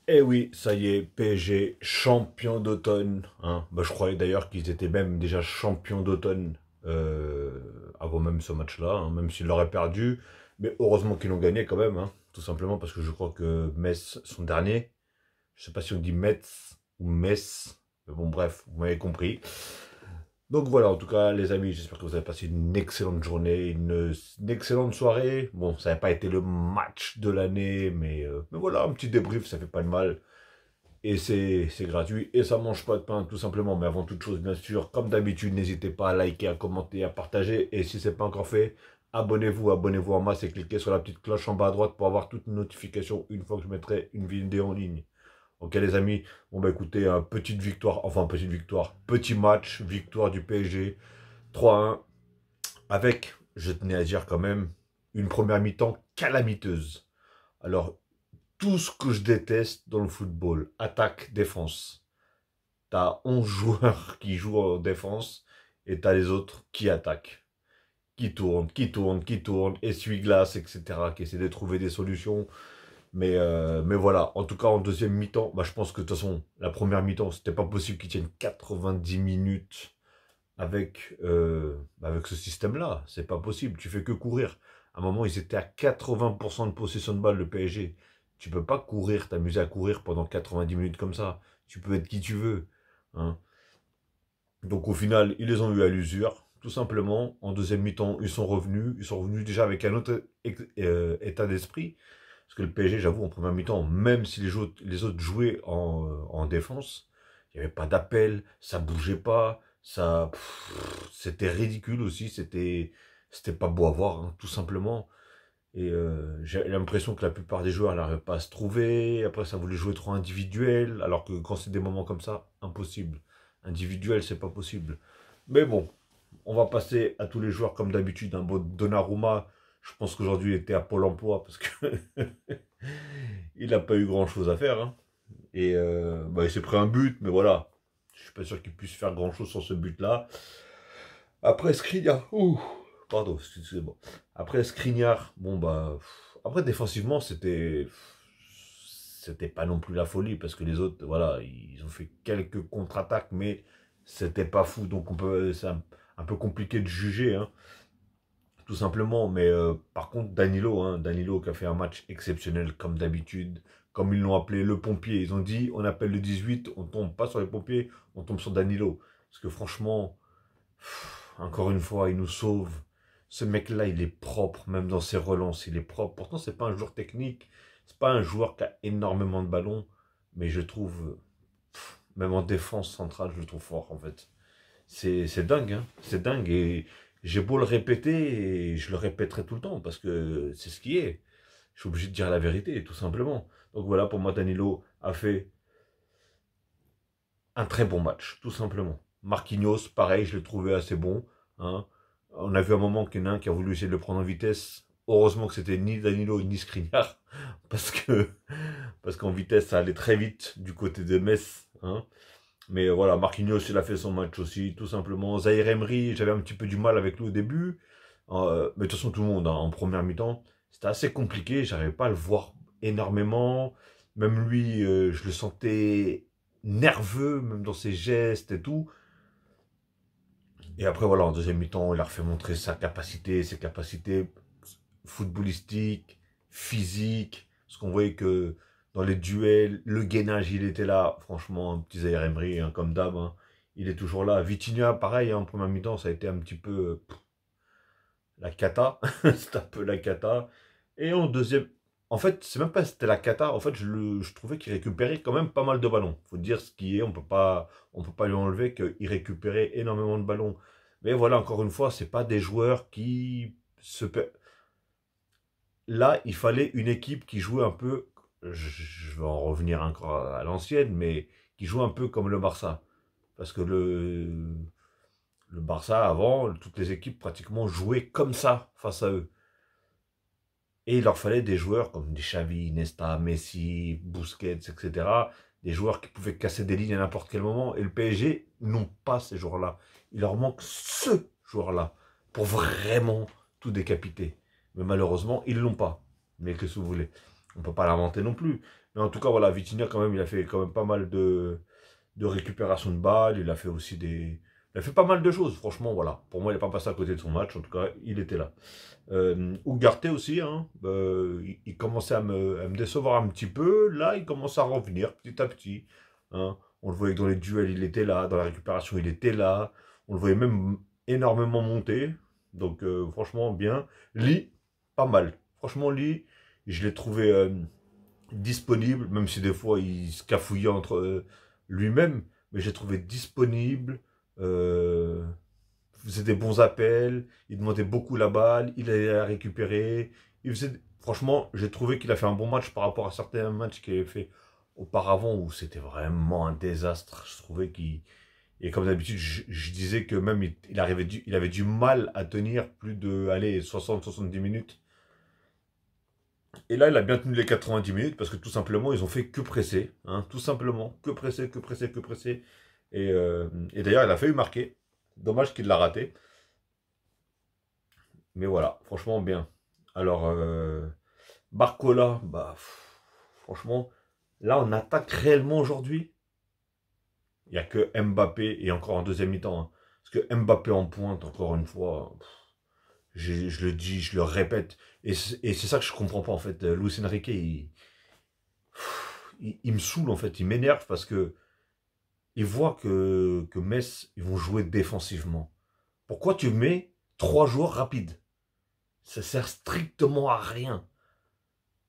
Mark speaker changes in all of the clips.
Speaker 1: Eh oui, ça y est, PSG, champion d'automne, hein. Bah, je croyais d'ailleurs qu'ils étaient même déjà champions d'automne avant même ce match-là, hein, même s'ils l'auraient perdu. Mais heureusement qu'ils l'ont gagné quand même, hein, tout simplement parce que je crois que Metz, son dernier, je sais pas si on dit Metz ou Metz, mais bon, bref, vous m'avez compris. Donc voilà, en tout cas, les amis, j'espère que vous avez passé une excellente journée, une excellente soirée. Bon, ça n'a pas été le match de l'année, mais voilà, un petit débrief, ça fait pas de mal. Et c'est gratuit et ça mange pas de pain tout simplement. Mais avant toute chose, bien sûr, comme d'habitude, n'hésitez pas à liker, à commenter, à partager. Et si ce n'est pas encore fait, abonnez-vous en masse et cliquez sur la petite cloche en bas à droite pour avoir toutes les notifications une fois que je mettrai une vidéo en ligne. Ok les amis, bon bah écoutez, petite victoire, enfin petite victoire, petit match, victoire du PSG, 3-1, avec, je tenais à dire quand même, une première mi-temps calamiteuse. Alors, tout ce que je déteste dans le football, attaque, défense. T'as 11 joueurs qui jouent en défense et t'as les autres qui attaquent, qui tournent, essuie-glace, etc., qui essaient de trouver des solutions. Mais voilà, en tout cas en deuxième mi-temps, bah, je pense que de toute façon, la première mi-temps, c'était pas possible qu'ils tiennent 90 minutes avec ce système-là. C'est pas possible, tu fais que courir. À un moment, ils étaient à 80% de possession de balle, le PSG. Tu peux pas courir, t'amuser à courir pendant 90 minutes comme ça. Tu peux être qui tu veux, hein. Donc au final, ils les ont eu à l'usure, tout simplement. En deuxième mi-temps, ils sont revenus déjà avec un autre état d'esprit. Parce que le PSG, j'avoue, en première mi-temps, même si les autres jouaient en défense, il n'y avait pas d'appel, ça bougeait pas, c'était ridicule aussi, c'était pas beau à voir, hein, tout simplement. Et j'ai l'impression que la plupart des joueurs n'arrivaient pas à se trouver. Après, ça voulait jouer trop individuel. Alors que quand c'est des moments comme ça, impossible. Individuel, c'est pas possible. Mais bon, on va passer à tous les joueurs comme d'habitude. Un beau Donnarumma, je pense qu'aujourd'hui il était à Pôle emploi parce que il n'a pas eu grand chose à faire, hein. Et bah, il s'est pris un but, mais voilà. Je suis pas sûr qu'il puisse faire grand chose sur ce but-là. Après Skriniar, ouh, pardon, excusez-moi. Après Skriniar, bon bah, après défensivement c'était pas non plus la folie parce que les autres, voilà, ils ont fait quelques contre-attaques, mais c'était pas fou, donc c'est un peu compliqué de juger, hein, tout simplement. Mais par contre, Danilo qui a fait un match exceptionnel comme d'habitude, comme ils l'ont appelé le pompier. Ils ont dit, on appelle le 18, on tombe pas sur les pompiers, on tombe sur Danilo, parce que franchement. Encore une fois, il nous sauve. Ce mec-là, il est propre, même dans ses relances, il est propre. Pourtant, c'est pas un joueur technique, c'est pas un joueur qui a énormément de ballons, mais je trouve, même en défense centrale, je le trouve fort en fait. C'est dingue, hein, c'est dingue. Et j'ai beau le répéter, et je le répéterai tout le temps, parce que c'est ce qui est. Je suis obligé de dire la vérité, tout simplement. Donc voilà, pour moi, Danilo a fait un très bon match, tout simplement. Marquinhos, pareil, je l'ai trouvé assez bon, hein. On a vu un moment qu'il y en a un qui a voulu essayer de le prendre en vitesse. Heureusement que c'était ni Danilo ni Skriniar, parce que parce qu'en vitesse, ça allait très vite du côté de Metz, hein. Mais voilà, Marquinhos, il a fait son match aussi, tout simplement. Zaïre Emery, j'avais un petit peu du mal avec lui au début. Mais de toute façon, tout le monde, hein, en première mi-temps, c'était assez compliqué. J'arrivais pas à le voir énormément. Même lui, je le sentais nerveux, même dans ses gestes et tout. Et après, voilà, en deuxième mi-temps, il a refait montrer ses capacités footballistiques, physiques. Parce qu'on voyait que dans les duels, le gainage, il était là. Franchement, un petit Zaïre Emery, hein, comme d'hab, hein, il est toujours là. Vitinha, pareil, hein, en première mi-temps, ça a été un petit peu la cata. C'était un peu la cata. Et en deuxième, en fait, c'est même pas si c'était la cata. En fait, je trouvais qu'il récupérait quand même pas mal de ballons. Faut dire ce qui est, on peut pas lui enlever qu'il récupérait énormément de ballons. Mais voilà, encore une fois, c'est pas des joueurs qui Là, il fallait une équipe qui jouait un peu, je vais en revenir encore à l'ancienne, mais qui joue un peu comme le Barça. Parce que le Barça, avant, toutes les équipes pratiquement jouaient comme ça face à eux. Et il leur fallait des joueurs comme des Xavi, Nesta, Messi, Busquets, etc. Des joueurs qui pouvaient casser des lignes à n'importe quel moment. Et le PSG n'ont pas ces joueurs-là. Il leur manque ce joueur-là pour vraiment tout décapiter. Mais malheureusement, ils ne l'ont pas. Mais qu'est-ce que vous voulez? On peut pas l'inventer non plus. Mais en tout cas, voilà, Vitinha, quand même, il a fait quand même pas mal de récupération de balles. Il a fait aussi des... Il a fait pas mal de choses, franchement, voilà. Pour moi, il n'est pas passé à côté de son match. En tout cas, il était là. Ugarte aussi, hein, il commençait à me décevoir un petit peu. Là, il commence à revenir petit à petit. Hein. On le voyait que dans les duels, il était là. Dans la récupération, il était là. On le voyait même énormément monter. Donc, franchement, bien. Lee, pas mal. Franchement, Lee, je l'ai trouvé disponible, même si des fois, il se cafouillait entre lui-même. Mais j'ai trouvé disponible. Euh, faisait des bons appels, il demandait beaucoup la balle, il allait la récupérer. Franchement, j'ai trouvé qu'il a fait un bon match par rapport à certains matchs qu'il avait fait auparavant où c'était vraiment un désastre. Je trouvais qu'il... Et comme d'habitude, je disais que même il avait du mal à tenir plus de allez, 60-70 minutes. Et là, il a bien tenu les 90 minutes parce que tout simplement, ils ont fait que presser. Hein, tout simplement, que presser, que presser, que presser. Et d'ailleurs, il a failli marquer. Dommage qu'il l'a raté. Mais voilà, franchement bien. Alors, Barcola, bah, franchement, là, on attaque réellement aujourd'hui. Il n'y a que Mbappé et encore en deuxième mi-temps. Hein. Parce que Mbappé en pointe, encore une fois, je le dis, je le répète. Et c'est ça que je comprends pas, en fait. Luis Enrique, il me saoule, en fait. Il m'énerve parce que il voit que Metz, ils vont jouer défensivement. Pourquoi tu mets 3 joueurs rapides? Ça sert strictement à rien.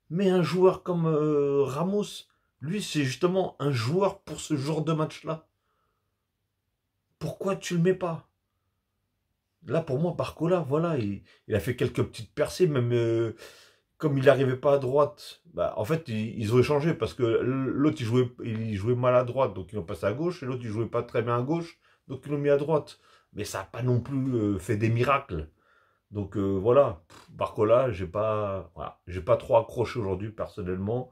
Speaker 1: Mais un joueur comme Ramos, lui, c'est justement un joueur pour ce genre de match-là. Pourquoi tu le mets pas? Là, pour moi, Barcola, voilà, il a fait quelques petites percées, même comme il n'arrivait pas à droite. Bah, en fait, ils ont échangé parce que l'autre, il jouait mal à droite, donc ils l'ont passé à gauche, et l'autre, il jouait pas très bien à gauche, donc ils l'ont mis à droite. Mais ça n'a pas non plus fait des miracles. Donc voilà, Barcola, voilà, j'ai pas trop accroché aujourd'hui personnellement.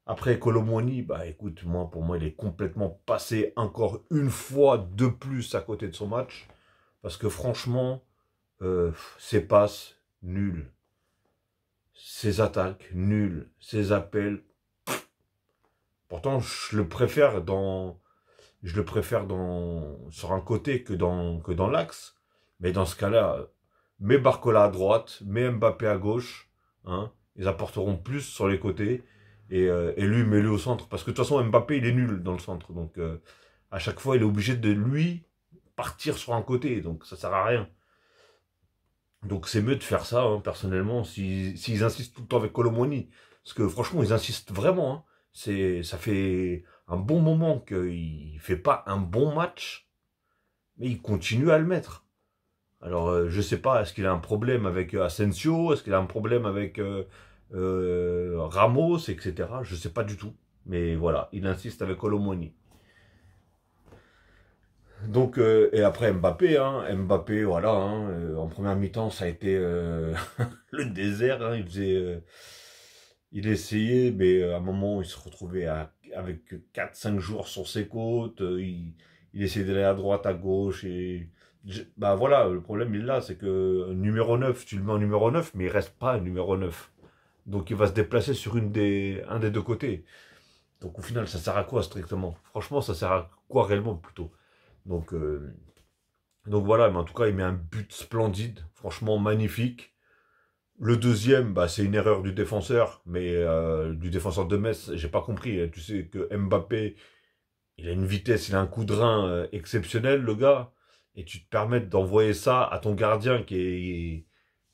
Speaker 1: Après Colomwani, bah écoute, moi pour moi il est complètement passé encore une fois de plus à côté de son match parce que franchement, ses passes nulles, ses attaques nulles, ses appels. Pourtant je le préfère sur un côté que dans l'axe. Mais dans ce cas-là, mets Barcola à droite, mets Mbappé à gauche, hein, ils apporteront plus sur les côtés, et lui, mets-le au centre, parce que de toute façon, Mbappé, il est nul dans le centre, donc à chaque fois, il est obligé de lui partir sur un côté, donc ça sert à rien. Donc c'est mieux de faire ça, hein, personnellement, s'ils insistent tout le temps avec Colomoni, parce que franchement, ils insistent vraiment, hein. Ça fait un bon moment qu'il ne fait pas un bon match, mais il continue à le mettre. Alors, je sais pas, est-ce qu'il a un problème avec Asensio? Est-ce qu'il a un problème avec Ramos, etc. Je sais pas du tout. Mais voilà, il insiste avec Colomoni. Donc, et après Mbappé, hein, Mbappé, voilà, hein, en première mi-temps, ça a été le désert. Hein, il essayait, mais à un moment, il se retrouvait avec 4-5 joueurs sur ses côtes. Il essayait d'aller à droite, à gauche, et bah voilà, le problème il est là, c'est que numéro 9, tu le mets en numéro 9, mais il reste pas un numéro 9. Donc il va se déplacer sur un des deux côtés. Donc au final, ça sert à quoi strictement? Franchement, ça sert à quoi réellement plutôt? Donc, euh, donc voilà, mais en tout cas, il met un but splendide, franchement magnifique. Le deuxième, bah, c'est une erreur du défenseur, mais du défenseur de Metz, j'ai pas compris. Tu sais que Mbappé, il a une vitesse, il a un coup de rein exceptionnel, le gars. Et tu te permets d'envoyer ça à ton gardien qui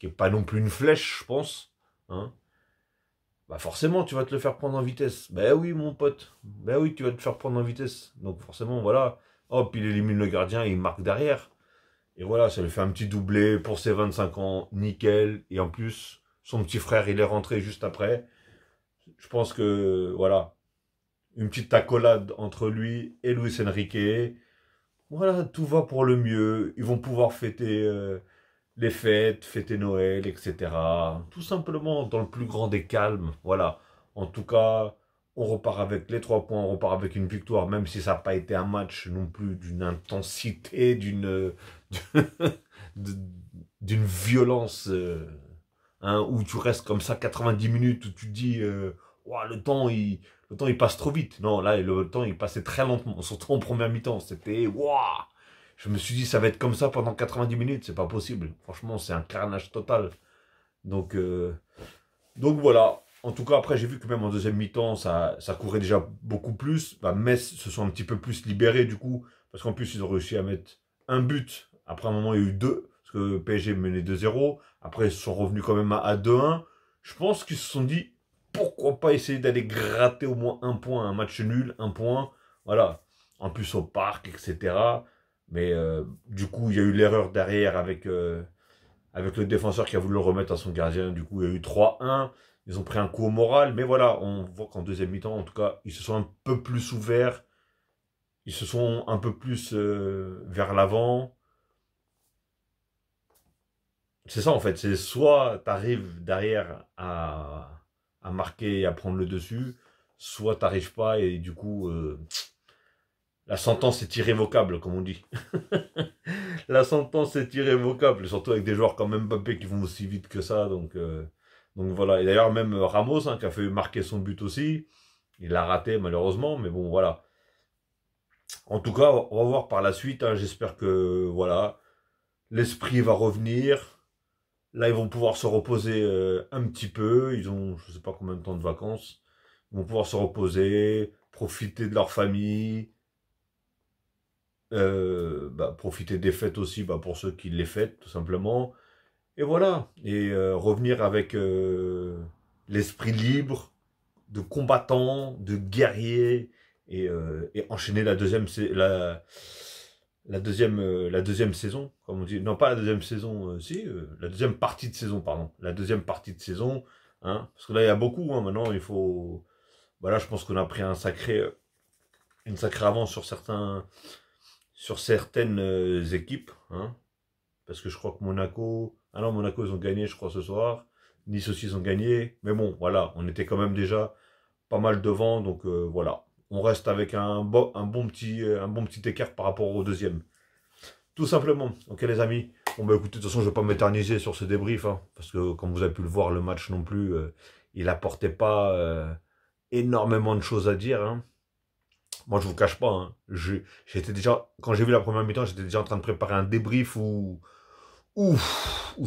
Speaker 1: est pas non plus une flèche, je pense. Hein, bah forcément, tu vas te le faire prendre en vitesse. Ben oui, mon pote. Ben oui, tu vas te faire prendre en vitesse. Donc forcément, voilà. Hop, il élimine le gardien et il marque derrière. Et voilà, ça lui fait un petit doublé pour ses 25 ans. Nickel. Et en plus, son petit frère, il est rentré juste après. Je pense que, voilà, une petite accolade entre lui et Luis Enrique. Voilà, tout va pour le mieux. Ils vont pouvoir fêter les fêtes, fêter Noël, etc. Tout simplement dans le plus grand des calmes. Voilà. En tout cas, on repart avec les 3 points, on repart avec une victoire, même si ça n'a pas été un match non plus d'une intensité, d'une violence, hein, où tu restes comme ça 90 minutes, où tu te dis, ouah, le temps il passe trop vite. Non, là, le temps il passait très lentement, surtout en première mi-temps. C'était, waouh! Je me suis dit, ça va être comme ça pendant 90 minutes, c'est pas possible. Franchement, c'est un carnage total. Donc, euh, donc voilà. En tout cas, après, j'ai vu que même en deuxième mi-temps, ça courait déjà beaucoup plus. Bah, Metz se sont un petit peu plus libérés du coup, parce qu'en plus, ils ont réussi à mettre un but. Après un moment, il y a eu deux, parce que PSG menait 2-0. Après, ils sont revenus quand même à 2-1. Je pense qu'ils se sont dit, pourquoi pas essayer d'aller gratter au moins un point, un match nul, un point. Voilà. En plus, au parc, etc. Mais du coup, il y a eu l'erreur derrière avec le défenseur qui a voulu le remettre à son gardien. Du coup, il y a eu 3-1. Ils ont pris un coup au moral. Mais voilà, on voit qu'en deuxième mi-temps, en tout cas, ils se sont un peu plus ouverts. Ils se sont un peu plus vers l'avant. C'est ça, en fait. C'est soit tu arrives derrière à marquer et à prendre le dessus, soit tu n'arrives pas et du coup, la sentence est irrévocable, comme on dit. La sentence est irrévocable, surtout avec des joueurs comme Mbappé qui vont aussi vite que ça. Donc voilà. Et d'ailleurs, même Ramos, hein, qui a fait marquer son but aussi, il l'a raté malheureusement, mais bon, voilà. En tout cas, on va voir par la suite. Hein, j'espère que voilà, l'esprit va revenir. Là, ils vont pouvoir se reposer un petit peu. Ils ont, je sais pas combien de temps de vacances. Ils vont pouvoir se reposer, profiter de leur famille, profiter des fêtes aussi, pour ceux qui les fêtent, tout simplement. Et voilà. Et revenir avec l'esprit libre, de combattant, de guerrier, et enchaîner la deuxième saison, comme on dit. Non, pas la deuxième saison, si, la deuxième partie de saison, pardon. La deuxième partie de saison, hein. Parce que là, il y a beaucoup, hein, maintenant, il faut... Voilà, je pense qu'on a pris une sacrée avance sur certaines équipes, hein. Parce que je crois que Monaco... Ah non, Monaco, ils ont gagné, je crois, ce soir. Nice aussi, ils ont gagné. Mais bon, voilà, on était quand même déjà pas mal devant. Donc voilà. On reste avec un bon petit écart par rapport au deuxième. Tout simplement. Ok, les amis. Bon, bah écoutez, de toute façon, je ne vais pas m'éterniser sur ce débrief. Hein, parce que, comme vous avez pu le voir, le match non plus, il apportait pas énormément de choses à dire. Hein. Moi, je vous cache pas. Hein, j'étais déjà, quand j'ai vu la première mi-temps, j'étais déjà en train de préparer un débrief où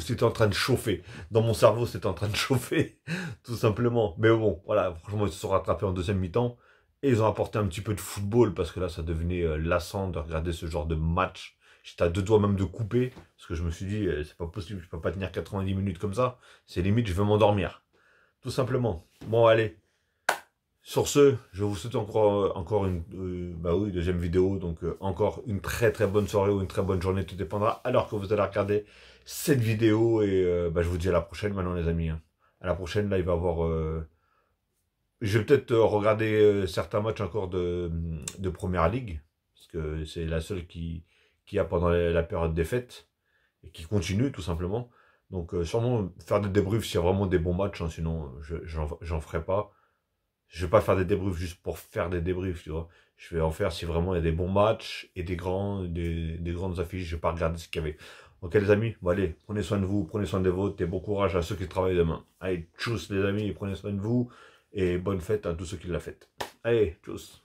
Speaker 1: c'était en train de chauffer. Dans mon cerveau, c'était en train de chauffer, tout simplement. Mais bon, voilà, franchement, ils se sont rattrapés en deuxième mi-temps. Et ils ont apporté un petit peu de football, parce que là, ça devenait lassant de regarder ce genre de match. J'étais à deux doigts même de couper, parce que je me suis dit, c'est pas possible, je peux pas tenir 90 minutes comme ça. C'est limite, je veux m'endormir. Tout simplement. Bon, allez. Sur ce, je vous souhaite encore une oui, deuxième vidéo. Donc encore une très très bonne soirée ou une très bonne journée. Tout dépendra alors que vous allez regarder cette vidéo. Et je vous dis à la prochaine maintenant les amis. Hein. À la prochaine, là il va y avoir... je vais peut-être regarder certains matchs encore de Première Ligue. Parce que c'est la seule qui a pendant la période des fêtes. Et qui continue tout simplement. Donc sûrement faire des débriefs s'il y a vraiment des bons matchs. Hein, sinon j'en ferai pas. Je vais pas faire des débriefs juste pour faire des débriefs, tu vois. Je vais en faire si vraiment il y a des bons matchs et des grandes affiches. Je vais pas regarder ce qu'il y avait. Ok les amis, bon allez, prenez soin de vous, prenez soin des vôtres et bon courage à ceux qui travaillent demain. Allez, tchuss les amis, prenez soin de vous et bonne fête à tous ceux qui la fêtent. Allez, tchuss.